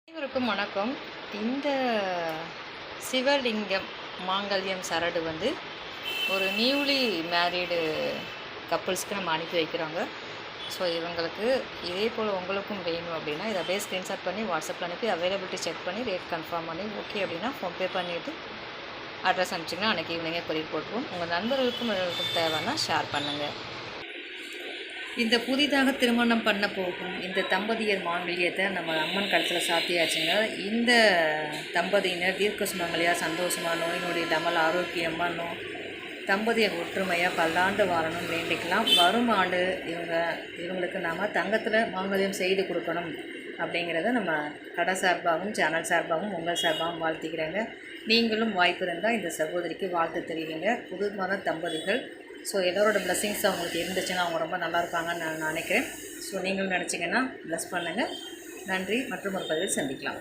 அனைவருக்கும் வணக்கம். இந்த சிவலிங்கம் மாங்கல்யம் சரடு வந்து ஒரு நியூலி மேரீடு கப்புள்ஸ்க்கு நம்ம அனுப்பி வைக்கிறோங்க. ஸோ இவங்களுக்கு இதே போல் உங்களுக்கும் வேணும் அப்படின்னா இதை அப்படியே ஸ்க்ரீன்ஷாட் பண்ணி வாட்ஸ்அப்பில் அனுப்பி அவைலபிலிட்டி செக் பண்ணி ரேட் கன்ஃபார்ம் பண்ணி ஓகே அப்படின்னா ஃபோன்பே பண்ணிவிட்டு அட்ரஸ் அனுப்பிச்சிங்கன்னா அன்றைக்கி ஈவினிங்கே கொரியர் போட்டுருவோம். உங்கள் நண்பர்களுக்கும் தேவைன்னா ஷேர் பண்ணுங்கள். இந்த புதிதாக திருமணம் பண்ண போகும் இந்த தம்பதியர் மாங்கல்யத்தை நம்ம அம்மன் கழுத்தில் சாத்தியாச்சுங்க. இந்த தம்பதியினர் தீர்க்க சுமங்கலியாக சந்தோஷமாக நோய் நொடி இல்லாமல் ஆரோக்கியமாக தம்பதியர் ஒற்றுமையாக பல்லாண்டு வாழணும்னு வேண்டிக்கலாம். வரும் ஆண்டு இவங்களுக்கு நாம் தங்கத்தில் மாங்கல்யம் செய்து கொடுக்கணும் அப்படிங்கிறத நம்ம கடை சார்பாகவும் சேனல் சார்பாகவும் உங்கள் சார்பாகவும் வாழ்த்திக்கிறேங்க. நீங்களும் வாய்ப்பு இருந்தால் இந்த சகோதரிக்கு வாழ்த்து தெரிவிங்க. புது மத தம்பதிகள். ஸோ எல்லோரோட பிளெஸ்ஸிங்ஸ் அவங்களுக்கு இருந்துச்சுன்னா அவங்க ரொம்ப நல்லா இருப்பாங்கன்னு நான் நினைக்கிறேன். ஸோ நீங்களும் நினச்சிங்கன்னா ப்ளஸ் பண்ணுங்கள். நன்றி. மற்றும் ஒரு பதிவில் சந்திக்கலாம்.